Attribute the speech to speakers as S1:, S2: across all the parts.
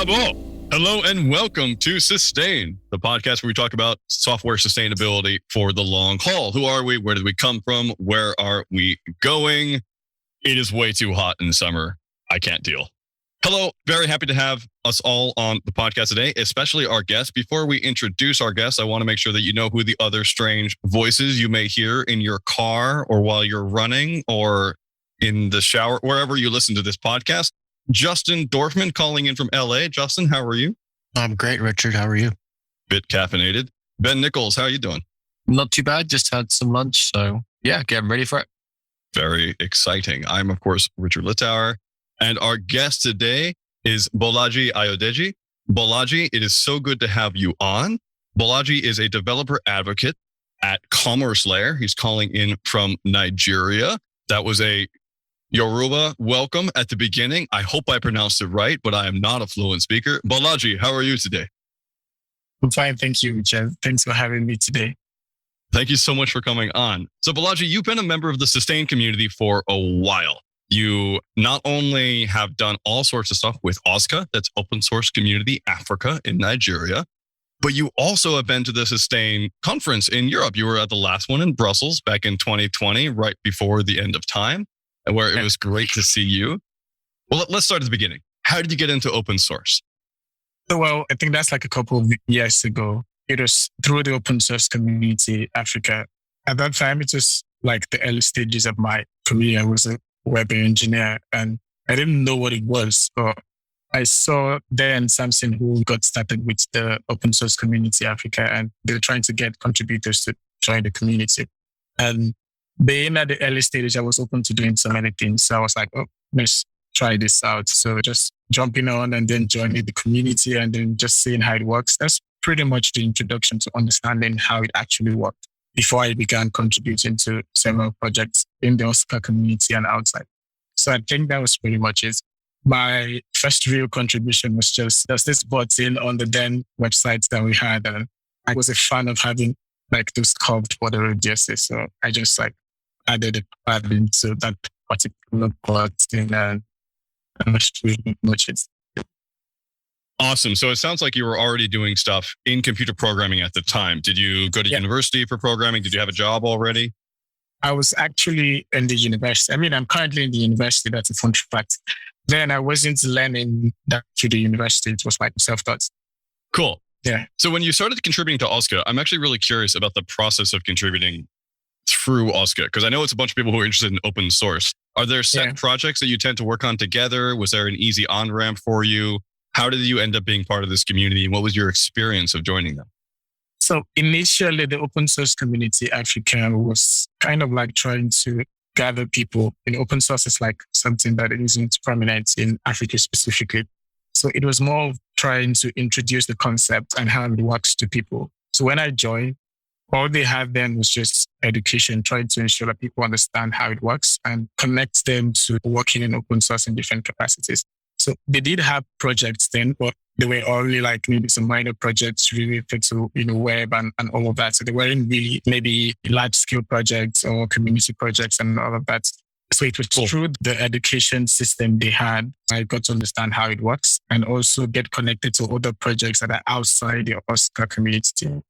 S1: Bravo! Hello and welcome to Sustain, the podcast where we talk about software sustainability for the long haul. Who are we? Where did we come from? Where are we going? It is way too hot in the summer. I can't deal. Hello, very happy to have us all on the podcast today, especially our guests. Before we introduce our guests, I want to make sure that you know who the other strange voices you may hear in your car or while you're running or in the shower, wherever you listen to this podcast. Justin Dorfman calling in from LA. Justin, how are you?
S2: I'm great, Richard. How are you?
S1: Bit caffeinated. Ben Nickolls, how are you doing?
S2: Not too bad. Just had some lunch. So yeah, getting ready for it.
S1: Very exciting. I'm, of course, Richard Littauer. And our guest today is Bolaji Ayodeji. Bolaji, it is so good to have you on. Bolaji is a developer advocate at Commerce Layer. He's calling in from Nigeria. That was a Yoruba welcome at the beginning. I hope I pronounced it right, but I am not a fluent speaker. Bolaji, how are you today?
S3: I'm fine. Thank you, Richard. Thanks for having me today.
S1: Thank you so much for coming on. So Bolaji, you've been a member of the Sustain community for a while. You not only have done all sorts of stuff with OSCA, that's Open Source Community Africa in Nigeria, but you also have been to the Sustain conference in Europe. You were at the last one in Brussels back in 2020, right before the end of time, where it was great to see you. Well, let's start at the beginning. How did you get into open source?
S3: Well, I think that's like a couple of years ago. It was through the Open Source Community Africa. At that time, it was like the early stages of my career. I was a web engineer and I didn't know what it was. But I saw Dan Sampson, who got started with the Open Source Community Africa, and they were trying to get contributors to join the community. And being at the early stage, I was open to doing so many things. So I was like, oh, let's try this out. So just jumping on and then joining the community and then just seeing how it works. That's pretty much the introduction to understanding how it actually worked before I began contributing to several projects in the OSCA community and outside. So I think that was pretty much it. My first real contribution was just, there's this button on the then websites that we had. And I was a fan of having like those curved border radiuses. So I just like added a pad into that particular button and that's pretty much it.
S1: Awesome. So it sounds like you were already doing stuff in computer programming at the time. Did you go to university for programming? Did you have a job already?
S3: I was actually in the university. I mean, I'm currently in the university. That's a fun fact. Then I wasn't learning that through the university. It was like self-taught.
S1: Cool.
S3: Yeah.
S1: So when you started contributing to OSCA, I'm actually really curious about the process of contributing through OSCA, because I know it's a bunch of people who are interested in open source. Are there set projects that you tend to work on together? Was there an easy on-ramp for you? How did you end up being part of this community? And what was your experience of joining them?
S3: So initially, the Open Source Community Africa was kind of like trying to gather people. In open source, it's like something that isn't prominent in Africa specifically. So it was more of trying to introduce the concept and how it works to people. So when I joined, all they had then was just education, trying to ensure that people understand how it works and connect them to working in open source in different capacities. So they did have projects then, but they were only like maybe some minor projects related to, web and all of that. So they weren't really maybe large scale projects or community projects and all of that. So it was through the education system they had, I got to understand how it works and also get connected to other projects that are outside the OSCA community.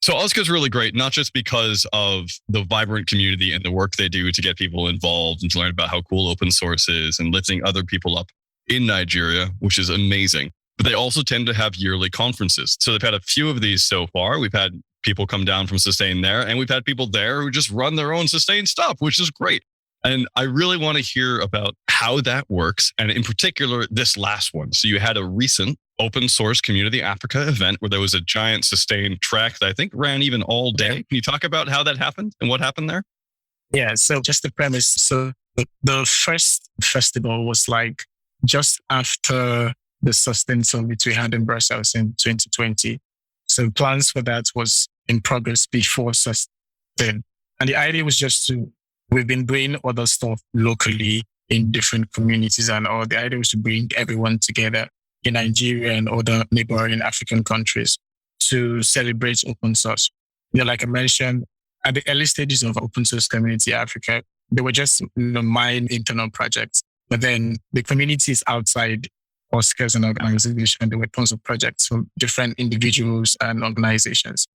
S1: So OSCA is really great, not just because of the vibrant community and the work they do to get people involved and to learn about how cool open source is and lifting other people up in Nigeria, which is amazing. But they also tend to have yearly conferences. So they've had a few of these so far. We've had people come down from Sustain there, and we've had people there who just run their own Sustain stuff, which is great. And I really want to hear about how that works. And in particular, this last one. So you had a recent Open Source Community Africa event where there was a giant Sustain track that I think ran even all day. Can you talk about how that happened and what happened there?
S3: Yeah, so just the premise. So the first festival was like just after the Sustain Summit we had in Brussels in 2020. So plans for that was in progress before Sustain. And the idea was just we've been doing other stuff locally in different communities and all. The idea was to bring everyone together in Nigeria and other neighboring African countries to celebrate open source. Like I mentioned, at the early stages of Open Source Community Africa, they were just my internal projects. But then the communities outside OSCA as an organization. There were tons of projects from different individuals and organizations.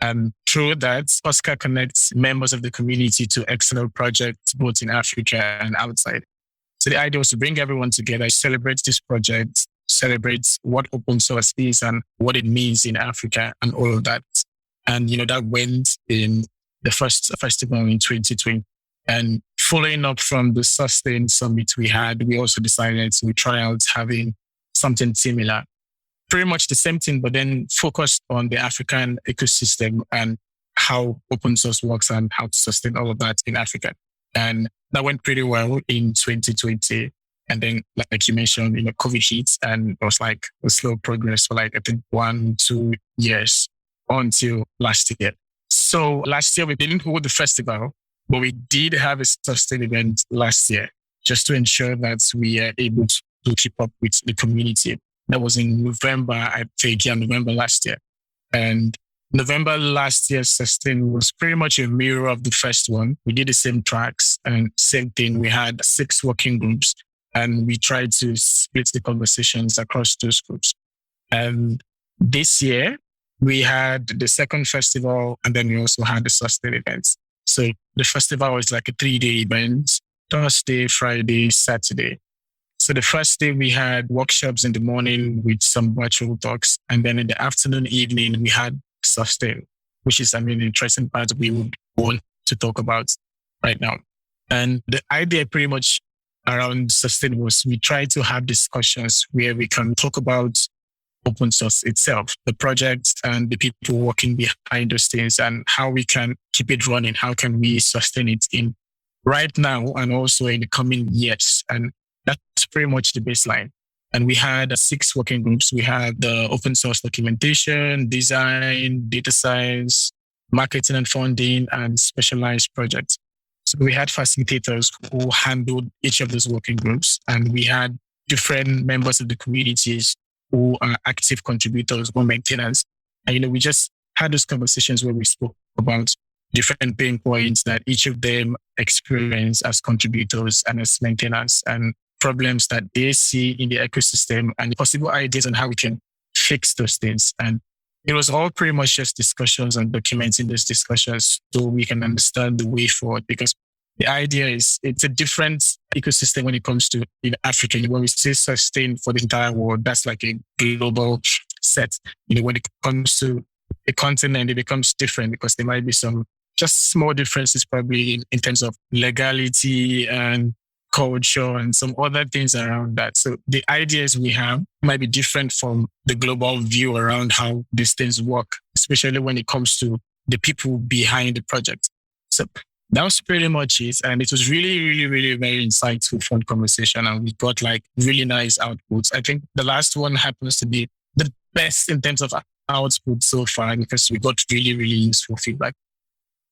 S3: And through that, OSCA connects members of the community to external projects, both in Africa and outside. So the idea was to bring everyone together, celebrate this project, celebrate what open source is and what it means in Africa and all of that. And, that went in the first festival in 2020. And following up from the Sustain Summit we had, we also decided to try out having something similar. Pretty much the same thing, but then focused on the African ecosystem and how open source works and how to sustain all of that in Africa. And that went pretty well in 2020. And then, like you mentioned, COVID hit and it was like a slow progress for I think 1-2 years until last year. So last year we didn't hold the festival, but we did have a sustain event last year just to ensure that we are able to keep up with the community. That was in November, I think, November last year. And November last year's sustain was pretty much a mirror of the first one. We did the same tracks and same thing. We had 6 working groups and we tried to split the conversations across those groups. And this year we had the second festival and then we also had the sustain events. So the festival was like a 3-day event, Thursday, Friday, Saturday. So the first day we had workshops in the morning with some virtual talks. And then in the afternoon, evening, we had sustain, which is, an interesting part we would want to talk about right now. And the idea pretty much around sustain was we try to have discussions where we can talk about open source itself, the project and the people working behind those things and how we can keep it running. How can we sustain it in right now and also in the coming years? And that's pretty much the baseline. And we had 6 working groups. We had the open source documentation, design, data science, marketing and funding, and specialized projects. So we had facilitators who handled each of those working groups. And we had different members of the communities who are active contributors or maintainers. And, we just had those conversations where we spoke about different pain points that each of them experience as contributors and as maintainers and problems that they see in the ecosystem and possible ideas on how we can fix those things. And it was all pretty much just discussions and documenting those discussions so we can understand the way forward. Because the idea is it's a different ecosystem when it comes to Africa. When we say sustain for the entire world, that's like a global set. When it comes to a continent, it becomes different because there might be some just small differences probably in terms of legality and culture and some other things around that. So the ideas we have might be different from the global view around how these things work, especially when it comes to the people behind the project. So that was pretty much it. And it was really, really, really very insightful, fun conversation. And we got really nice outputs. I think the last one happens to be the best in terms of output so far because we got really, really useful feedback.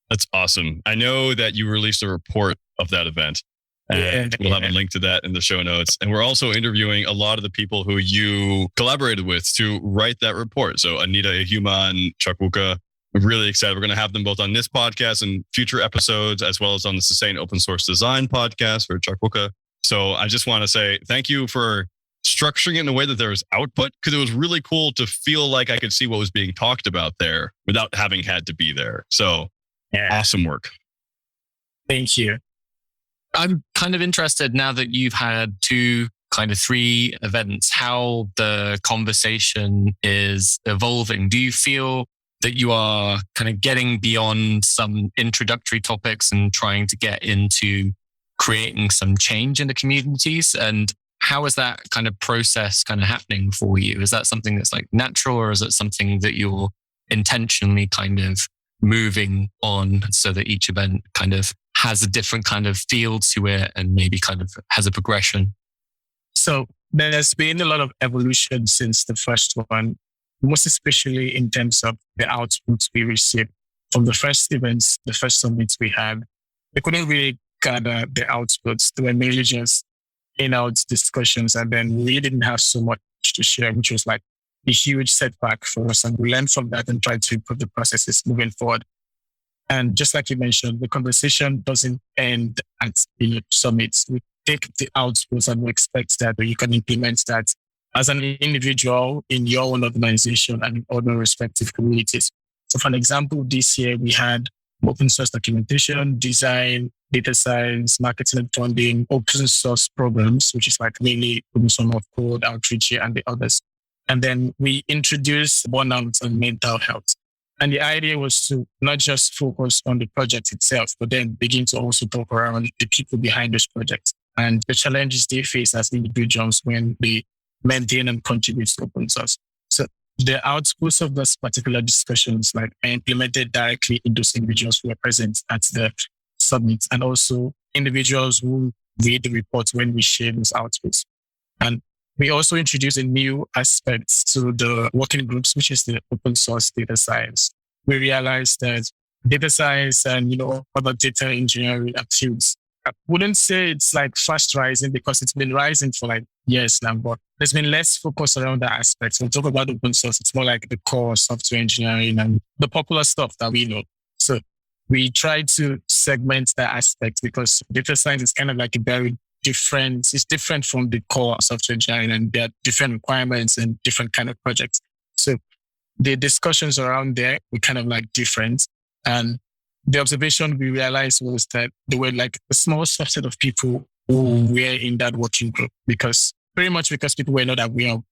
S1: That's awesome. I know that you released a report of that event. And we'll have a link to that in the show notes. And we're also interviewing a lot of the people who you collaborated with to write that report. So Anita Ehuma and Chukwuka, I'm really excited. We're going to have them both on this podcast and future episodes, as well as on the Sustain Open Source Design podcast for Chukwuka. So I just want to say thank you for structuring it in a way that there was output, because it was really cool to feel like I could see what was being talked about there without having had to be there. So awesome work.
S3: Thank you.
S2: I'm kind of interested now that you've had 3 events, how the conversation is evolving. Do you feel that you are kind of getting beyond some introductory topics and trying to get into creating some change in the communities? And how is that kind of process kind of happening for you? Is that something that's natural, or is it something that you're intentionally kind of moving on so that each event kind of has a different kind of feel to it and maybe kind of has a progression?
S3: So there's been a lot of evolution since the first one, most especially in terms of the outputs we received from the first events, the first summits we had. We couldn't really gather the outputs. They were mainly just in-out discussions, and then we didn't have so much to share, which was a huge setback for us. And we learned from that and tried to improve the processes moving forward. And just like you mentioned, the conversation doesn't end at summits. We take the outputs and we expect that you can implement that as an individual in your own organization and in other respective communities. So for an example, this year we had open source documentation, design, data science, marketing and funding, open source programs, which is like mainly open source of code, outreach and the others. And then we introduced burnout and mental health. And the idea was to not just focus on the project itself, but then begin to also talk around the people behind those projects and the challenges they face as individuals when they maintain and contribute to open source. So the outputs of those particular discussions are implemented directly in those individuals who are present at the summit, and also individuals who read the reports when we share those outputs. And we also introduced a new aspect to the working groups, which is the open source data science. We realized that data science and, other data engineering fields, I wouldn't say it's fast rising because it's been rising for years now, but there's been less focus around that aspect. When we talk about open source, it's more like the core software engineering and the popular stuff that we know. So we try to segment that aspect because data science is kind of a very different, it's different from the core software engineering, and there are different requirements and different kind of projects. So the discussions around there were kind of different. And the observation we realized was that there were a small subset of people who were in that working group because people were not aware of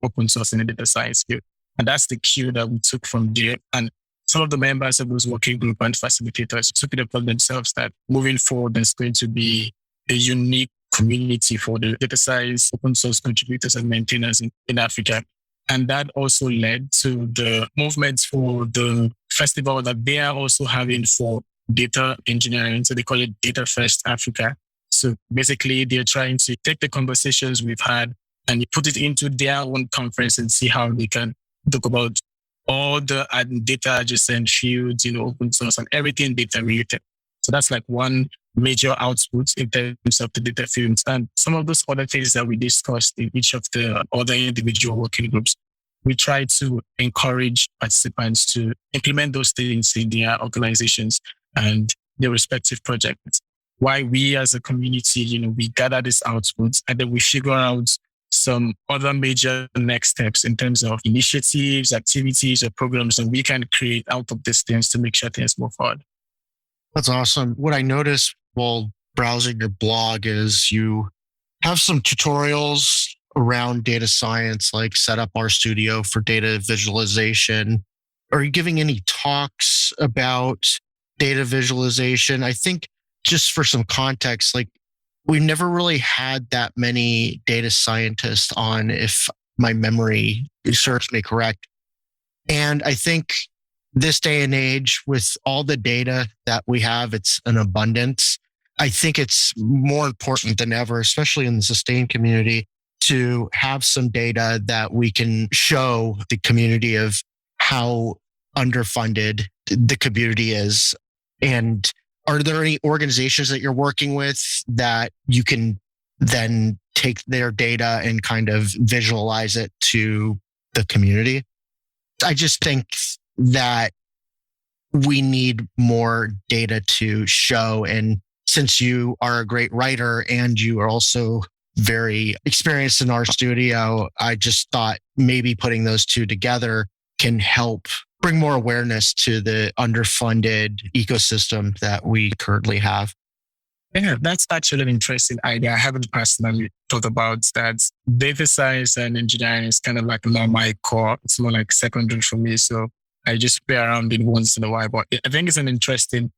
S3: open source in the data science field. And that's the cue that we took from there. And some of the members of those working group and facilitators took it upon themselves that moving forward, there's going to be a unique community for the data science, open source contributors and maintainers in Africa. And that also led to the movements for the festival that they are also having for data engineering. So they call it DataFest Africa. So basically they're trying to take the conversations we've had and put it into their own conference and see how they can talk about all the data adjacent fields, open source and everything data related. So that's one major output in terms of the data fields. And some of those other things that we discussed in each of the other individual working groups, we try to encourage participants to implement those things in their organizations and their respective projects. Why we as a community, we gather these outputs and then we figure out some other major next steps in terms of initiatives, activities, or programs that we can create out of these things to make sure things move forward.
S4: That's awesome. What I noticed while browsing your blog is you have some tutorials around data science, like set up RStudio for data visualization. Are you giving any talks about data visualization? I think just for some context, we've never really had that many data scientists on, if my memory serves me correct. And I think this day and age, with all the data that we have, it's an abundance. I think it's more important than ever, especially in the sustain community, to have some data that we can show the community of how underfunded the community is. And are there any organizations that you're working with that you can then take their data and kind of visualize it to the community? I just think that we need more data to show. And since you are a great writer and you are also very experienced in RStudio, I just thought maybe putting those two together can help bring more awareness to the underfunded ecosystem that we currently have.
S3: Yeah, that's actually an interesting idea. I haven't personally thought about that. Data science and engineering is kind of not my core. It's more secondary for me. So I just play around it once in a while. But I think it's an interesting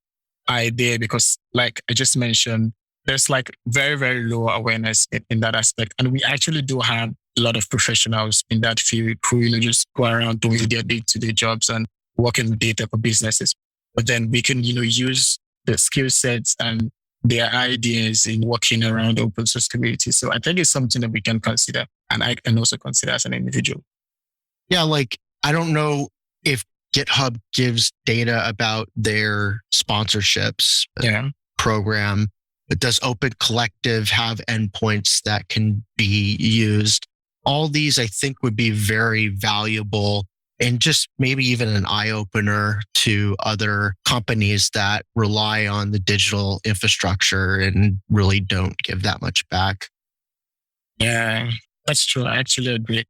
S3: idea because I just mentioned, there's very, very low awareness in that aspect. And we actually do have a lot of professionals in that field who just go around doing their day-to-day jobs and working with data for businesses. But then we can, use the skill sets and their ideas in working around the open source community. So I think it's something that we can consider, and I can also consider as an individual.
S4: Yeah, I don't know if GitHub gives data about their sponsorships program. But does Open Collective have endpoints that can be used? All these, I think, would be very valuable and just maybe even an eye-opener to other companies that rely on the digital infrastructure and really don't give that much back.
S3: Yeah, That's true. I actually agree.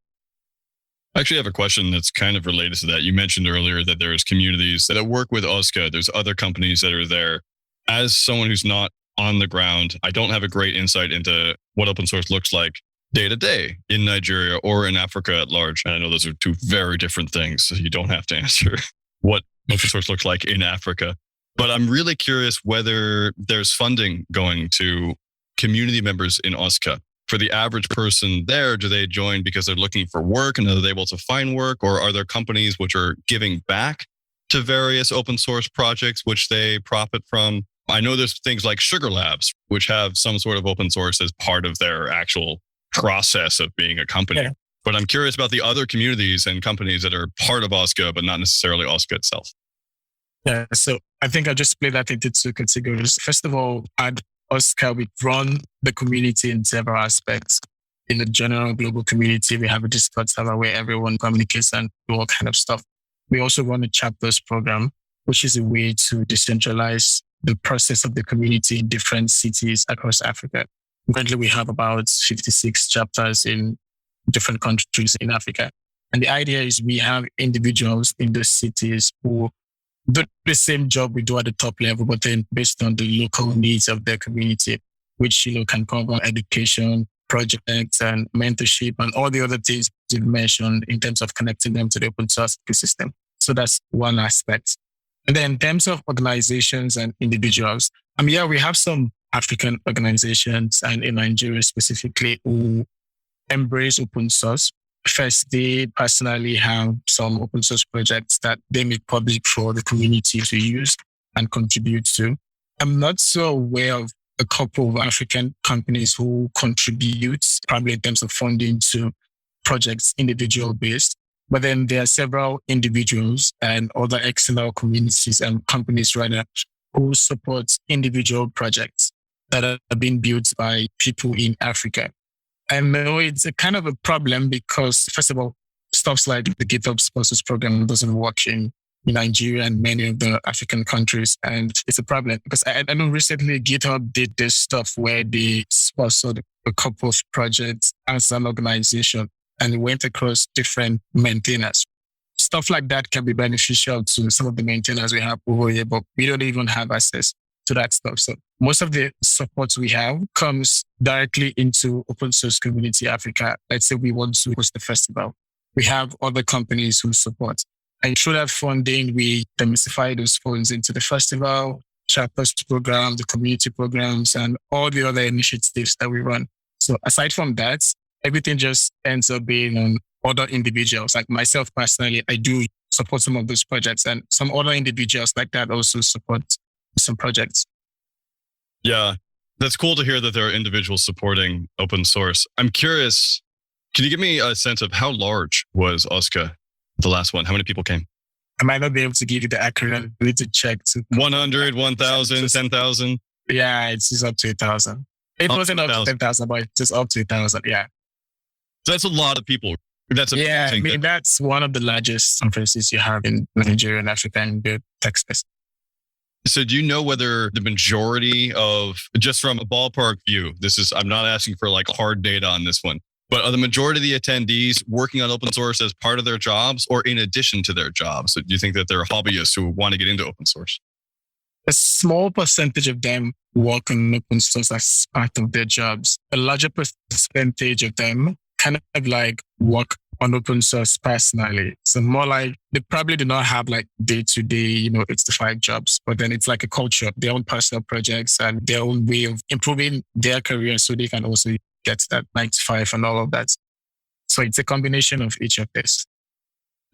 S1: I actually have a question that's kind of related to that. You mentioned earlier that there's communities that work with OSCA. There's other companies that are there. As someone who's not on the ground, I don't have a great insight into what open source looks like day to day in Nigeria or in Africa at large. And I know those are two very different things, so you don't have to answer what open source looks like in Africa. But I'm really curious whether there's funding going to community members in OSCA. For the average person there, do they join because they're looking for work and are they able to find work? Or are there companies which are giving back to various open source projects which they profit from? I know there's things like Sugar Labs, which have some sort of open source as part of their actual process of being a company. Yeah. But I'm curious about the other communities and companies that are part of OSCA, but not necessarily OSCA itself.
S3: Yeah, so I think I'll just split that into two categories. First of all, at OSCA, we run the community in several aspects. In the general global community, we have a Discord server where everyone communicates and do all kind of stuff. We also run a chapters program, which is a way to decentralize the process of the community in different cities across Africa. Currently, we have about 56 chapters in different countries in Africa. And the idea is we have individuals in those cities who do the same job we do at the top level, but then based on the local needs of their community, which, can cover education, projects and mentorship and all the other things you mentioned in terms of connecting them to the open source ecosystem. So that's one aspect. And then in terms of organizations and individuals, we have some African organizations and in Nigeria specifically who embrace open source. First, they personally have some open source projects that they make public for the community to use and contribute to. I'm not so aware of a couple of African companies who contribute, probably in terms of funding, to projects individual based. But then there are several individuals and other external communities and companies rather who support individual projects that are being built by people in Africa. I know it's a kind of a problem because, first of all, stuff like the GitHub sponsors program doesn't work in Nigeria and many of the African countries. And it's a problem because I know recently GitHub did this stuff where they sponsored a couple of projects as an organization and it went across different maintainers. Stuff like that can be beneficial to some of the maintainers we have over here, but we don't even have access to that stuff. So most of the support we have comes directly into Open Source Community Africa. Let's say we want to host the festival. We have other companies who support. And through that funding, we demystify those funds into the festival, chapters program, the community programs, and all the other initiatives that we run. So aside from that, everything just ends up being on other individuals. Like myself personally, I do support some of those projects and some other individuals like that also support some projects.
S1: Yeah, that's cool to hear that there are individuals supporting open source. I'm curious, can you give me a sense of how large was OSCA, the last one? How many people came?
S3: I might not be able to give you the accurate. I need to check.
S1: 100, 1,000, 10,000?
S3: Yeah, it's up to 1,000. It wasn't up to 10,000, but it's up to 1,000. Yeah.
S1: So that's a lot of people. That's
S3: that's one of the largest conferences you have in Nigeria and Africa and the tech space.
S1: So do you know whether the majority of, just from a ballpark view, I'm not asking for like hard data on this one, but are the majority of the attendees working on open source as part of their jobs or in addition to their jobs? So do you think that there are hobbyists who want to get into open source?
S3: A small percentage of them work on open source as part of their jobs. A larger percentage of them kind of like work on open source personally. So more like they probably do not have like day-to-day, 8-to-5 jobs, but then it's like a culture, their own personal projects and their own way of improving their career so they can also get that 9-to-5 and all of that. So it's a combination of each of this.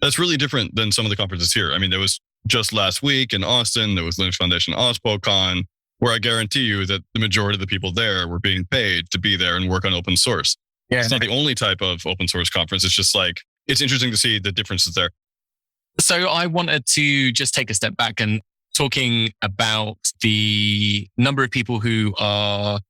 S1: That's really different than some of the conferences here. I mean, there was just last week in Austin, there was Linux Foundation OSPOCon, where I guarantee you that the majority of the people there were being paid to be there and work on open source. Yeah. It's not the only type of open source conference. It's just like, it's interesting to see the differences there.
S2: So I wanted to just take a step back and talking about the number of people who are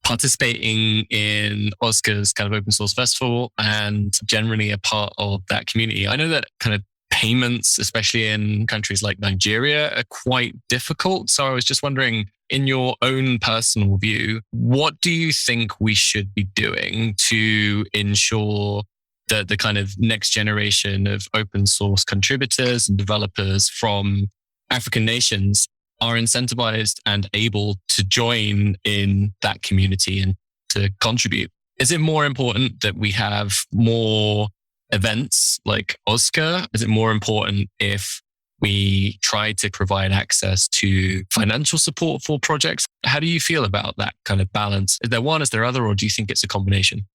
S2: participating in OSCA's kind of open source festival and generally a part of that community. I know that kind of payments, especially in countries like Nigeria, are quite difficult. So I was just wondering, in your own personal view, what do you think we should be doing to ensure that the kind of next generation of open source contributors and developers from African nations are incentivized and able to join in that community and to contribute? Is it more important that we have more events like OSCA? Is it more important if we try to provide access to financial support for projects? How do you feel about that kind of balance? Is there one, is there other, or do you think it's a combination?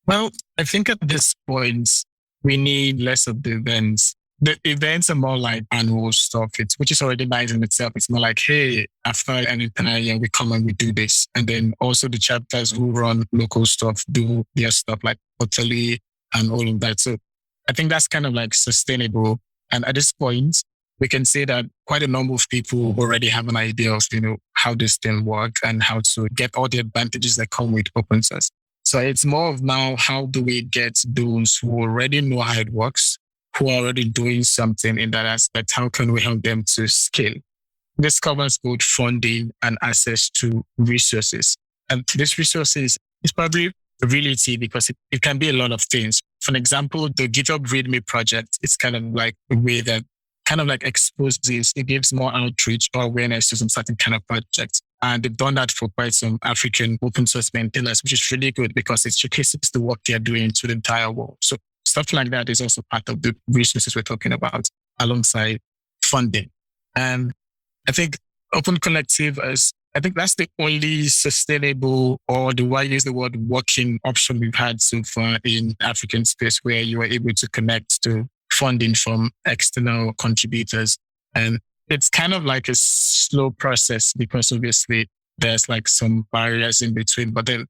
S3: Well, I think at this point, we need less of the events. The events are more like annual stuff, which is already nice in itself. It's more like, hey, after an entire year, we come and we do this. And then also the chapters who run local stuff do their stuff like Oteli and all of that. So I think that's kind of like sustainable. And at this point, we can say that quite a number of people already have an idea of, how this thing works and how to get all the advantages that come with open source. So it's more of now, how do we get those who already know how it works, who are already doing something in that aspect? How can we help them to scale? This covers both funding and access to resources. And these resources is probably really key because it can be a lot of things. For example, the GitHub README project is kind of like a way that kind of like exposes, it gives more outreach or awareness to some certain kind of projects. And they've done that for quite some African open source maintainers, which is really good because it showcases the work they're doing to the entire world. So stuff like that is also part of the resources we're talking about alongside funding. And I think Open Collective I think that's the only sustainable, or do I use the word working option we've had so far in African space where you are able to connect to funding from external contributors. And it's kind of like a slow process because obviously there's like some barriers in between, but then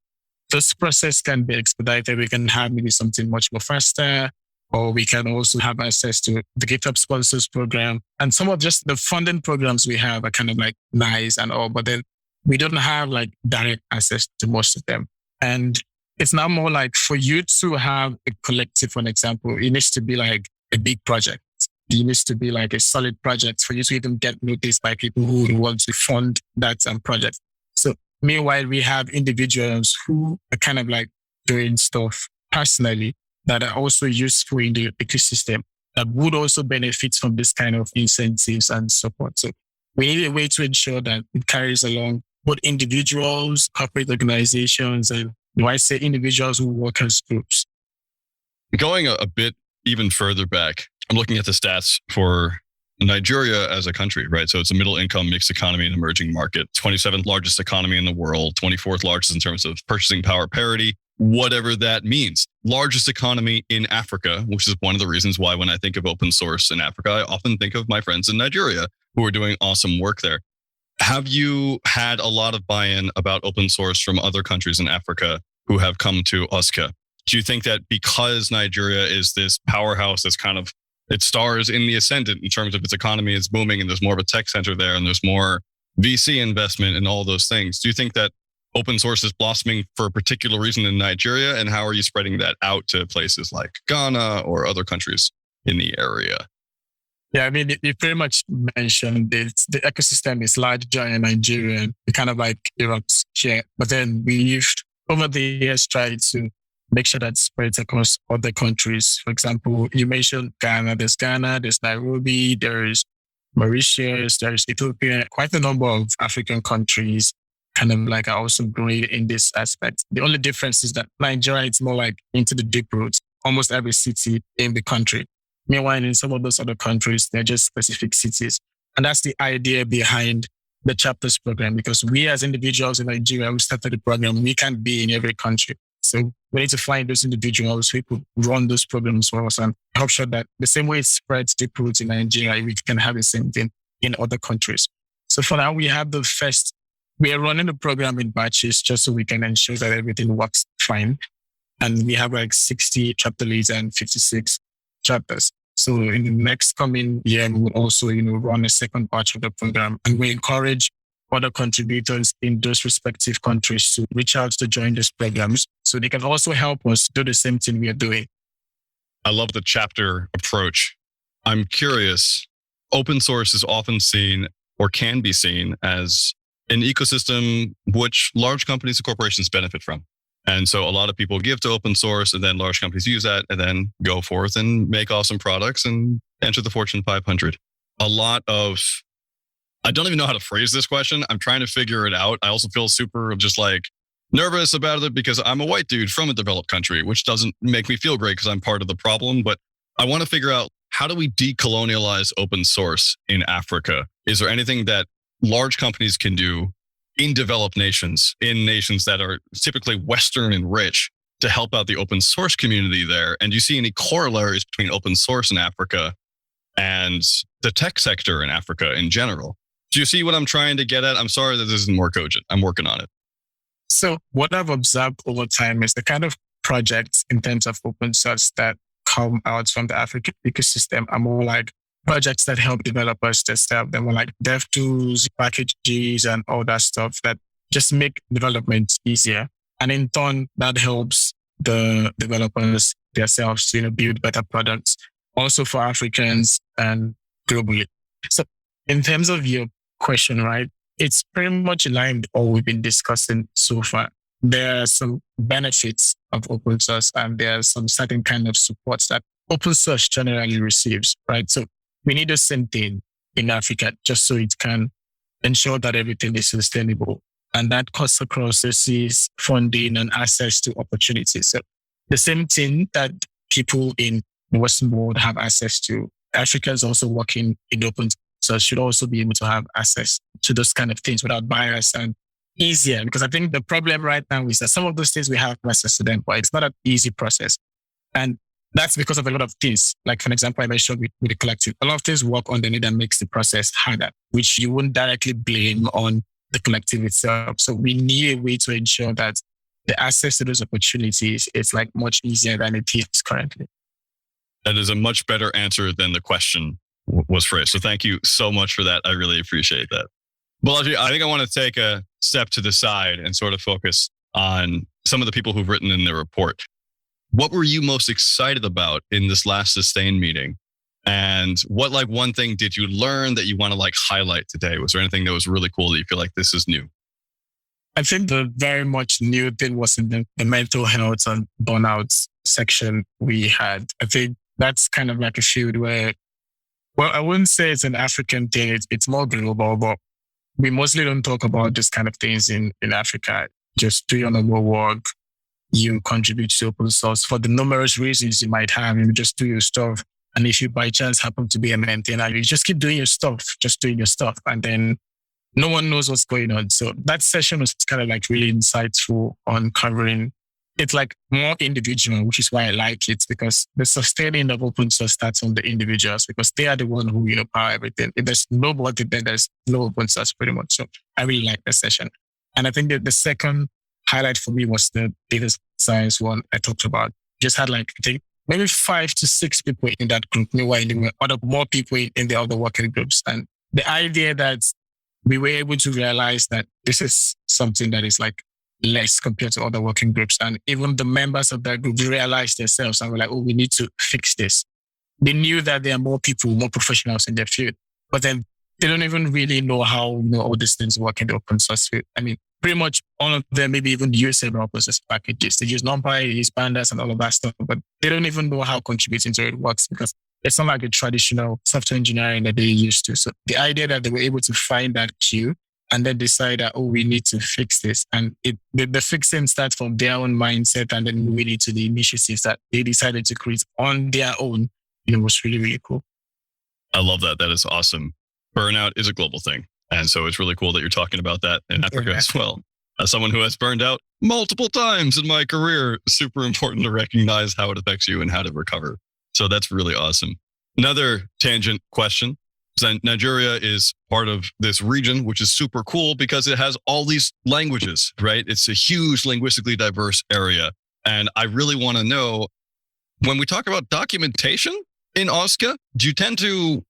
S3: this process can be expedited. We can have maybe something much more faster, or we can also have access to the GitHub sponsors program. And some of just the funding programs we have are kind of like nice and all, but then we don't have like direct access to most of them. And it's now more like for you to have a collective, for example, it needs to be like a big project. It needs to be like a solid project for you to even get noticed by people who want to fund that project. So meanwhile, we have individuals who are kind of like doing stuff personally that are also useful in the ecosystem that would also benefit from this kind of incentives and support. So we need a way to ensure that it carries along both individuals, corporate organizations, and I say individuals who work as groups.
S1: Going a bit even further back, I'm looking at the stats for Nigeria as a country, right? So it's a middle income mixed economy and emerging market, 27th largest economy in the world, 24th largest in terms of purchasing power parity, whatever that means. Largest economy in Africa, which is one of the reasons why when I think of open source in Africa, I often think of my friends in Nigeria who are doing awesome work there. Have you had a lot of buy-in about open source from other countries in Africa who have come to OSCA? Do you think that because Nigeria is this powerhouse that's kind of, it stars in the ascendant in terms of its economy is booming and there's more of a tech center there and there's more VC investment and all those things. Do you think that open source is blossoming for a particular reason in Nigeria? And how are you spreading that out to places like Ghana or other countries in the area?
S3: Yeah, I mean, you pretty much mentioned it. The ecosystem is larger in Nigeria. It kind of like erupts here. But then we've, over the years, tried to make sure that spreads across other countries. For example, you mentioned Ghana, there's Nairobi, there's Mauritius, there's Ethiopia, quite a number of African countries kind of like are also growing in this aspect. The only difference is that Nigeria, it's more like into the deep roots, almost every city in the country. Meanwhile, in some of those other countries, they're just specific cities. And that's the idea behind the chapters program, because we as individuals in Nigeria, we started the program, we can't be in every country. So we need to find those individuals who could run those programs for us and help sure that the same way it spreads deep roots in Nigeria, we can have the same thing in other countries. So for now, we have the first, we are running the program in batches just so we can ensure that everything works fine. And we have like 60 chapter leads and 56 chapters. So in the next coming year, we will also, run a second batch of the program. And we encourage other contributors in those respective countries to reach out to join these programs so they can also help us do the same thing we are doing.
S1: I love the chapter approach. I'm curious, open source is often seen or can be seen as an ecosystem which large companies and corporations benefit from. And so a lot of people give to open source, and then large companies use that and then go forth and make awesome products and enter the Fortune 500. A lot of, I don't even know how to phrase this question. I'm trying to figure it out. I also feel super just like nervous about it because I'm a white dude from a developed country, which doesn't make me feel great because I'm part of the problem. But I want to figure out, how do we decolonialize open source in Africa? Is there anything that large companies can do in developed nations, in nations that are typically Western and rich, to help out the open source community there? And do you see any corollaries between open source in Africa and the tech sector in Africa in general? Do you see what I'm trying to get at? I'm sorry that this isn't more cogent. I'm working on it.
S3: So what I've observed over time is the kind of projects in terms of open source that come out from the African ecosystem are more like projects that help developers test out. They're more like dev tools, packages, and all that stuff that just make development easier. And in turn, that helps the developers themselves to build better products, also for Africans and globally. So in terms of your question, right, it's pretty much in line with all we've been discussing so far. There are some benefits of open source, and there are some certain kind of supports that open source generally receives, right? So we need the same thing in Africa just so it can ensure that everything is sustainable. And that cuts across overseas funding and access to opportunities. So the same thing that people in the Western world have access to, Africans also working in open source should also be able to have access to those kind of things without bias and easier. Because I think the problem right now is that some of those things we have access to them, but it's not an easy process. And that's because of a lot of things. Like, for an example, I mentioned with the collective, a lot of things work underneath and makes the process harder, which you wouldn't directly blame on the collective itself. So we need a way to ensure that the access to those opportunities is like much easier than it is currently.
S1: That is a much better answer than the question was phrased. So thank you so much for that. I really appreciate that. Bolaji, I think I want to take a step to the side and sort of focus on some of the people who've written in their report. What were you most excited about in this last Sustain meeting? And what one thing did you learn that you want to highlight today? Was there anything that was really cool that you feel like this is new?
S3: I think the very much new thing was in the mental health and burnout section we had. I think that's kind of like a field where, well, I wouldn't say it's an African thing. It's more global, but we mostly don't talk about this kind of things in Africa. Just do your normal work. You contribute to open source for the numerous reasons you might have. You just do your stuff. And if you by chance happen to be a maintainer, you just keep doing your stuff, just doing your stuff. And then no one knows what's going on. So that session was kind of really insightful on covering it more individual, which is why I like it, because the sustaining of open source starts on the individuals, because they are the one who, power everything. If there's nobody, then there's no open source pretty much. So I really like the session. And I think that the second highlight for me was the data science one I talked about. Just had I think maybe 5 to 6 people in that group. Meanwhile, there were more people in the other working groups. And the idea that we were able to realize that this is something that is less compared to other working groups. And even the members of that group realized themselves and were like, oh, we need to fix this. They knew that there are more people, more professionals in their field, but then they don't even really know how all these things work in the open source field. I mean, pretty much all of them maybe even use several process packages. They use NumPy, they use pandas and all of that stuff, but they don't even know how contributing to it works because it's not like the traditional software engineering that they used to. So the idea that they were able to find that queue and then decide that, oh, we need to fix this. And the fixing starts from their own mindset and then we need to the initiatives that they decided to create on their own. It was really, really cool.
S1: I love that. That is awesome. Burnout is a global thing. And so it's really cool that you're talking about that in Africa as well. As someone who has burned out multiple times in my career, super important to recognize how it affects you and how to recover. So that's really awesome. Another tangent question. Nigeria is part of this region, which is super cool because it has all these languages, right? It's a huge linguistically diverse area. And I really want to know, when we talk about documentation in OSCA, do you tend to,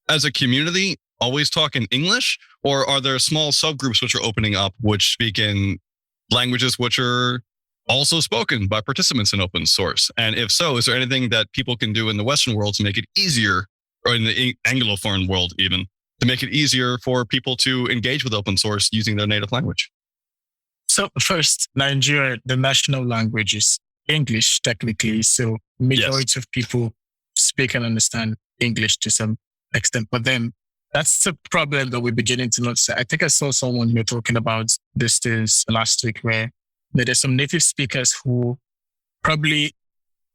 S1: as a community, always talk in English? Or are there small subgroups which are opening up, which speak in languages which are also spoken by participants in open source? And if so, is there anything that people can do in the Western world to make it easier, or in the Anglophone world even, to make it easier for people to engage with open source using their native language?
S3: So first, Nigeria, the national language is English, technically. So majority of people speak and understand English to some extent. But then that's the problem that we're beginning to notice. I think I saw someone here talking about this last week, where there's some native speakers who probably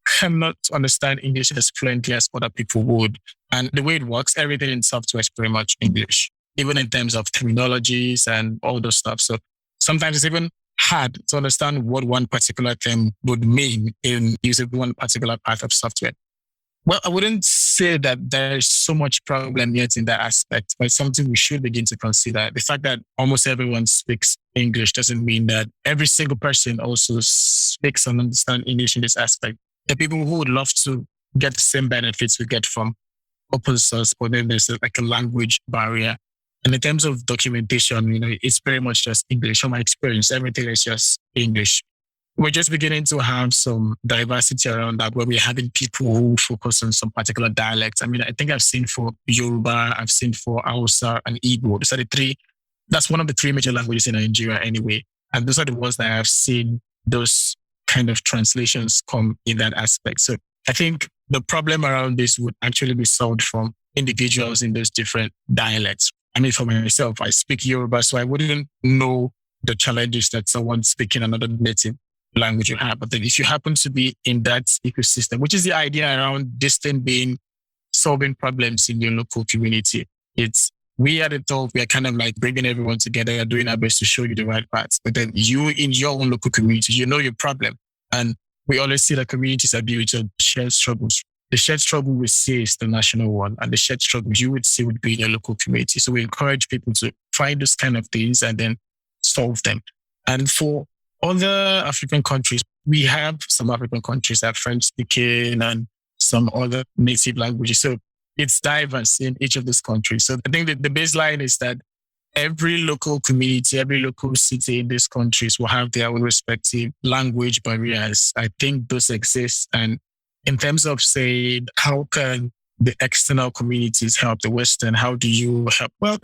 S3: cannot understand English as fluently as other people would. And the way it works, everything in software is pretty much English, even in terms of terminologies and all those stuff. So sometimes it's even hard to understand what one particular term would mean in using one particular part of software. Well, I wouldn't say that there's so much problem yet in that aspect, but it's something we should begin to consider. The fact that almost everyone speaks English doesn't mean that every single person also speaks and understands English in this aspect. The people who would love to get the same benefits we get from open source, but then there's like a language barrier. And in terms of documentation, it's very much just English. From my experience, everything is just English. We're just beginning to have some diversity around that, where we're having people who focus on some particular dialects. I mean, I think I've seen for Yoruba, I've seen for Hausa and Igbo. Those are the three. That's one of the three major languages in Nigeria anyway. And those are the ones that I've seen those kind of translations come in that aspect. So I think the problem around this would actually be solved from individuals in those different dialects. I mean, for myself, I speak Yoruba, so I wouldn't know the challenges that someone speaking another native language will have. But then if you happen to be in that ecosystem, which is the idea around this thing being solving problems in your local community, it's we at the top, we are kind of like bringing everyone together and doing our best to show you the right paths. But then you in your own local community, you know your problem. And we always see that communities are built on shared struggles. The shared struggle we see is the national one, and the shared struggle you would see would be in your local community. So we encourage people to find those kind of things and then solve them. And for other African countries, we have some African countries that are French speaking and some other native languages. So it's diverse in each of those countries. So I think that the baseline is that every local community, every local city in these countries will have their own respective language barriers. I think those exist. And in terms of saying, how can the external communities help the Western? How do you help? Well,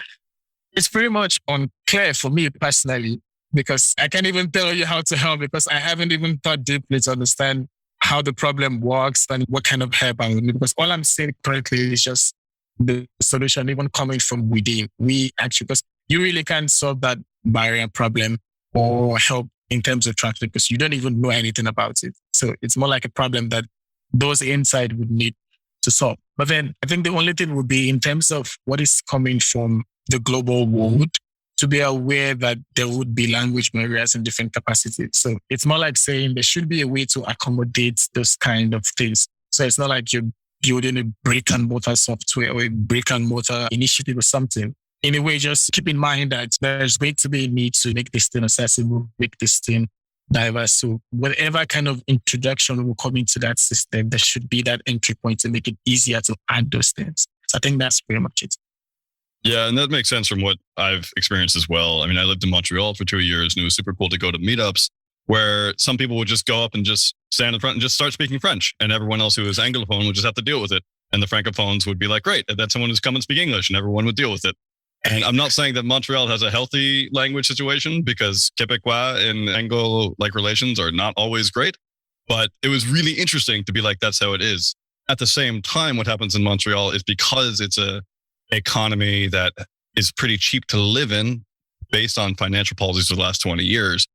S3: it's pretty much unclear for me personally, because I can't even tell you how to help, because I haven't even thought deeply to understand how the problem works and what kind of help I would need. Because all I'm saying currently is just the solution, even coming from within. We actually, because you really can't solve that barrier problem or help in terms of traffic because you don't even know anything about it. So it's more like a problem that those inside would need to solve. But then I think the only thing would be in terms of what is coming from the global world, to be aware that there would be language barriers in different capacities. So it's more like saying there should be a way to accommodate those kind of things. So it's not like you're building a brick and mortar software or a brick and mortar initiative or something. In a way, just keep in mind that there's going to be a need to make this thing accessible, make this thing diverse. So whatever kind of introduction will come into that system, there should be that entry point to make it easier to add those things. So I think that's pretty much it.
S1: Yeah, and that makes sense from what I've experienced as well. I mean, I lived in Montreal for 2 years, and it was super cool to go to meetups where some people would just go up and just stand in front and just start speaking French, and everyone else who was Anglophone would just have to deal with it. And the Francophones would be like, great, that's someone who's come and speak English, and everyone would deal with it. And I'm not saying that Montreal has a healthy language situation, because Quebecois and Anglo-like relations are not always great, but it was really interesting to be like, that's how it is. At the same time, what happens in Montreal is because it's a economy that is pretty cheap to live in based on financial policies of the last 20 years.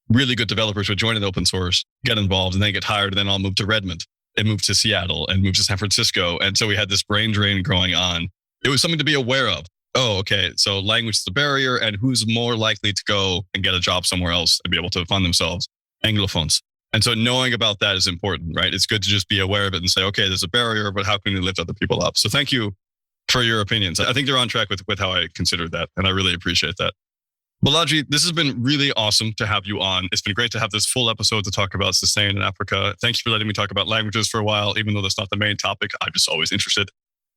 S1: Really good developers would join in open source, get involved, and then get hired, and then all move to Redmond and move to Seattle and move to San Francisco. And so we had this brain drain going on. It was something to be aware of. Oh, okay. So language is the barrier, and who's more likely to go and get a job somewhere else and be able to fund themselves? Anglophones. And so knowing about that is important, right? It's good to just be aware of it and say, okay, there's a barrier, but how can we lift other people up? So thank you for your opinions. I think they're on track with how I considered that, and I really appreciate that. Bolaji, this has been really awesome to have you on. It's been great to have this full episode to talk about sustain in Africa. Thank you for letting me talk about languages for a while, even though that's not the main topic. I'm just always interested.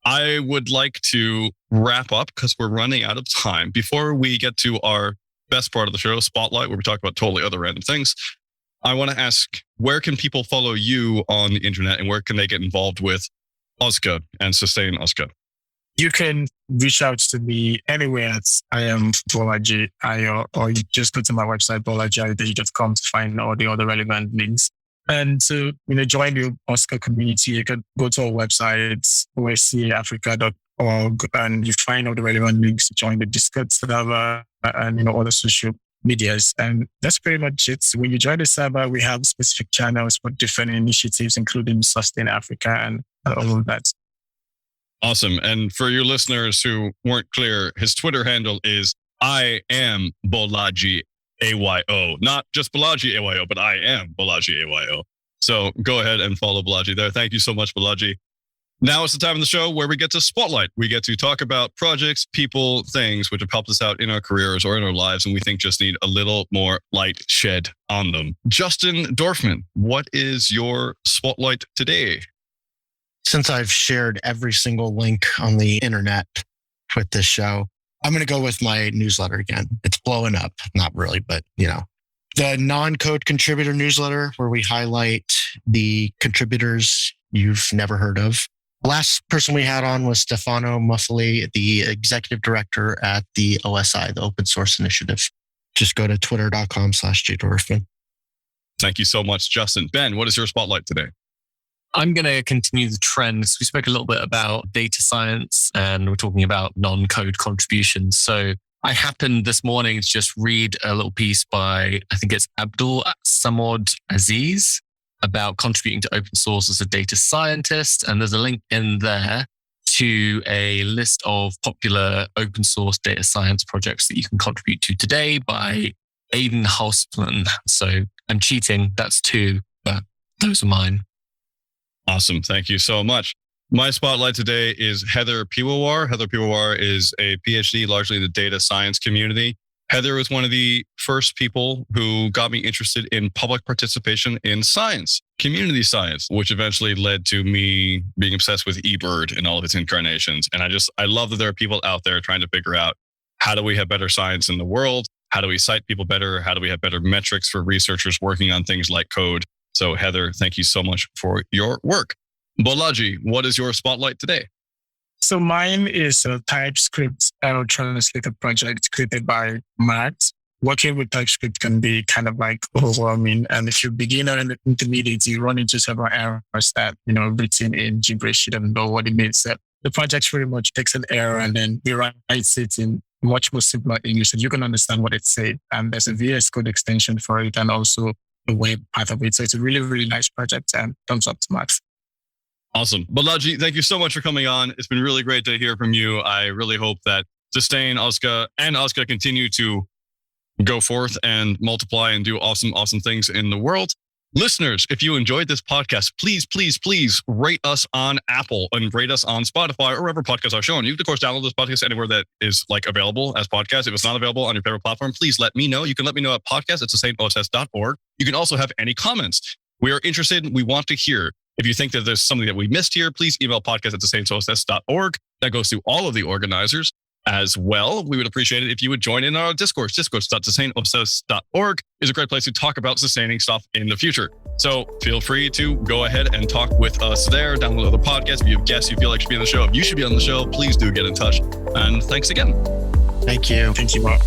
S1: I would like to wrap up because we're running out of time. Before we get to our best part of the show, Spotlight, where we talk about totally other random things, I want to ask, where can people follow you on the internet, and where can they get involved with OSCA and sustain OSCA?
S3: You can reach out to me anywhere at I am Bolaji Ayo, or you just go to my website, bolajiayodeji.com, to find all the other relevant links. And to join the OSCA community, you can go to our website, oscaafrica.org, and you find all the relevant links to join the Discord server and other social medias. And that's pretty much it. When you join the server, we have specific channels for different initiatives, including Sustain Africa and all of that.
S1: Awesome. And for your listeners who weren't clear, his Twitter handle is I am Bolaji Ayo. Not just Bolaji Ayo, but I am Bolaji Ayo. So go ahead and follow Bolaji there. Thank you so much, Bolaji. Now it's the time of the show where we get to spotlight. We get to talk about projects, people, things which have helped us out in our careers or in our lives, and we think just need a little more light shed on them. Justin Dorfman, what is your spotlight today?
S4: Since I've shared every single link on the internet with this show, I'm going to go with my newsletter again. It's blowing up. Not really, but the non-code contributor newsletter where we highlight the contributors you've never heard of. The last person we had on was Stefano Muffoli, the executive director at the OSI, the Open Source Initiative. Just go to twitter.com/jdorfman.
S1: Thank you so much, Justin. Ben, what is your spotlight today?
S2: I'm going to continue the trends. We spoke a little bit about data science and we're talking about non-code contributions. So I happened this morning to just read a little piece by, I think it's Abdul Samad Aziz, about contributing to open source as a data scientist. And there's a link in there to a list of popular open source data science projects that you can contribute to today by Aidan Hausman. So I'm cheating. That's 2, but those are mine.
S1: Awesome. Thank you so much. My spotlight today is Heather Piwawar. Heather Piwawar is a PhD largely in the data science community. Heather was one of the first people who got me interested in public participation in science, community science, which eventually led to me being obsessed with eBird and all of its incarnations. And I love that there are people out there trying to figure out, how do we have better science in the world? How do we cite people better? How do we have better metrics for researchers working on things like code? So Heather, thank you so much for your work. Bolaji, what is your spotlight today?
S3: So mine is a TypeScript error translator project created by Matt. Working with TypeScript can be kind of like overwhelming. And if you're beginner and intermediate, you run into several errors that, written in gibberish, you don't know what it means. So the project pretty much takes an error and then rewrites it in much more simpler English so you can understand what it said. And there's a VS Code extension for it and also the web part of it. So it's a really, really nice project, and thumbs up to Max.
S1: Awesome. Bolaji, thank you so much for coming on. It's been really great to hear from you. I really hope that Sustain, OSCA, and OSCA continue to go forth and multiply and do awesome, awesome things in the world. Listeners, if you enjoyed this podcast, please, please, please rate us on Apple and rate us on Spotify or wherever podcasts are shown. You can, of course, download this podcast anywhere that is available as podcast. If it's not available on your favorite platform, please let me know. You can let me know at podcast@sustainoss.org. You can also have any comments. We are interested. We want to hear. If you think that there's something that we missed here, please email podcast@sustainoss.org. That goes to all of the organizers as well. We would appreciate it if you would join in our Discourse. Discourse.sustainoss.org is a great place to talk about sustaining stuff in the future. So feel free to go ahead and talk with us there. Download other podcasts. If you have guests you feel like should be on the show, if you should be on the show, please do get in touch. And thanks again.
S4: Thank you.
S3: Thank you, Mark.